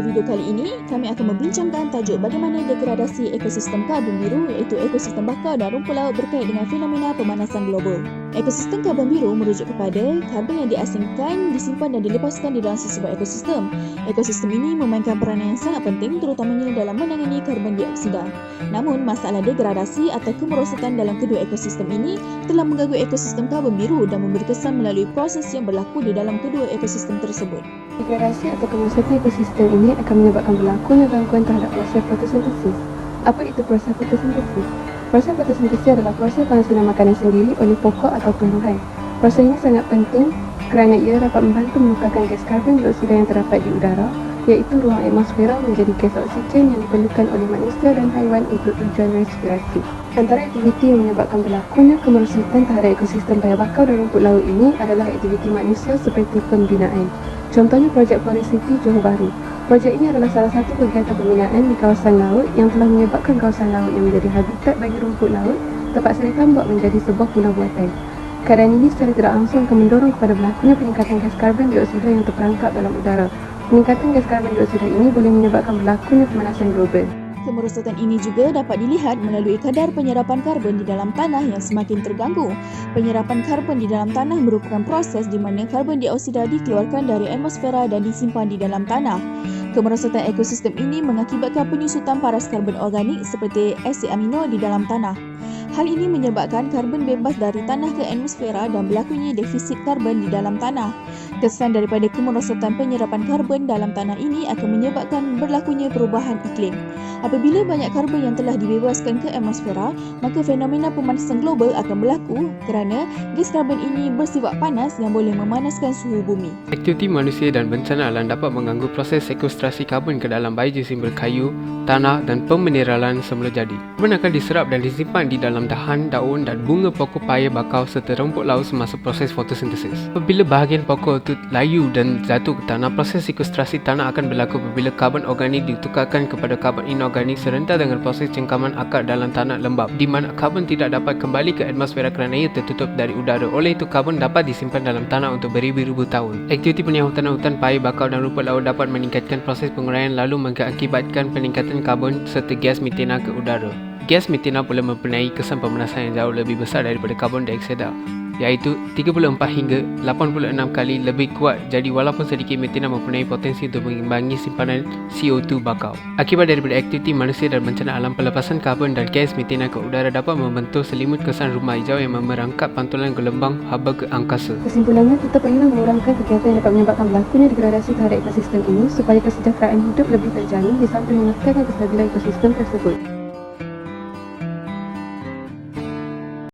video kali ini, kami akan membincangkan tajuk bagaimana degradasi ekosistem karbon biru iaitu ekosistem bakau dan rumput laut berkait dengan fenomena pemanasan global. Ekosistem karbon biru merujuk kepada karbon yang diasingkan, disimpan dan dilepaskan di dalam sesebuah ekosistem. Ekosistem ini memainkan peranan yang sangat penting terutamanya dalam menangani karbon dioksida. Namun, masalah degradasi atau kemerosotan dalam kedua ekosistem ini telah mengganggu ekosistem karbon biru dan memberi kesan melalui proses yang berlaku di dalam kedua ekosistem tersebut. Degradasi atau kemerosotan ekosistem ini akan menyebabkan berlakunya gangguan terhadap proses fotosintesis. Apa itu proses fotosintesis? Proses fotosintesis adalah proses penghasilan makanan sendiri oleh pokok atau tumbuhan. Proses ini sangat penting kerana ia dapat membantu menukarkan gas karbon dioksida yang terdapat di udara, iaitu ruang atmosfera menjadi gas oksigen yang diperlukan oleh manusia dan haiwan untuk tujuan respirasi. Antara aktiviti yang menyebabkan berlakunya kemerosotan terhadap ekosistem bayar bakau dan rumput laut ini adalah aktiviti manusia seperti pembinaan. Contohnya projek Forest City Johor Bahru. Projek ini adalah salah satu kegiatan pembinaan di kawasan laut yang telah menyebabkan kawasan laut yang menjadi habitat bagi rumput laut terpaksa ditambak menjadi sebuah punah buatan. Keadaan ini secara tidak langsung akan mendorong kepada berlakunya peningkatan gas karbon dioksida yang terperangkap dalam udara. Peningkatan gas karbon dioksida ini boleh menyebabkan berlakunya pemanasan global. Kemerosotan ini juga dapat dilihat melalui kadar penyerapan karbon di dalam tanah yang semakin terganggu. Penyerapan karbon di dalam tanah merupakan proses di mana karbon dioksida dikeluarkan dari atmosfera dan disimpan di dalam tanah. Kemerosotan ekosistem ini mengakibatkan penyusutan paras karbon organik seperti asid amino di dalam tanah. Hal ini menyebabkan karbon bebas dari tanah ke atmosfera dan berlakunya defisit karbon di dalam tanah. Kesan daripada kemerosotan penyerapan karbon dalam tanah ini akan menyebabkan berlakunya perubahan iklim. Apabila banyak karbon yang telah dibebaskan ke atmosfera, maka fenomena pemanasan global akan berlaku kerana gas karbon ini bersifat panas yang boleh memanaskan suhu bumi. Aktiviti manusia dan bencana alam dapat mengganggu proses sekustrasi karbon ke dalam biosumber kayu, tanah dan pemineralan semula jadi. Karbon akan diserap dan disimpan di dalam dahan, daun dan bunga pokok paya bakau serta rumput laut semasa proses fotosintesis. Apabila bahagian pokok itu layu dan jatuh ke tanah, proses sekustrasi tanah akan berlaku apabila karbon organik ditukarkan kepada karbon inorganik serentak dengan proses cengkaman akar dalam tanah lembap di mana karbon tidak dapat kembali ke atmosfera kerana ia tertutup dari udara. Oleh itu, karbon dapat disimpan dalam tanah untuk beribu-ribu tahun. Aktiviti penyahutan hutan paya bakau dan rumput laut dapat meningkatkan proses penguraian lalu mengakibatkan peningkatan karbon serta gas metana ke udara. Gas metana pula mempunyai kesan pemanasan yang jauh lebih besar daripada karbon dioksida, iaitu 34 hingga 86 kali lebih kuat. Jadi walaupun sedikit metana mempunyai potensi untuk mengimbangi simpanan CO2 bakau. Akibat daripada aktiviti manusia dan bencana alam, pelepasan karbon dan gas metana ke udara dapat membentuk selimut kesan rumah hijau yang merangkap pantulan gelombang haba ke angkasa. Kesimpulannya, kita perlulah mengurangkan kegiatan yang dapat menyebabkan berlakunya degradasi terhadap ekosistem ini supaya kesejahteraan hidup lebih terjamin di samping mengekalkan kestabilan ekosistem tersebut.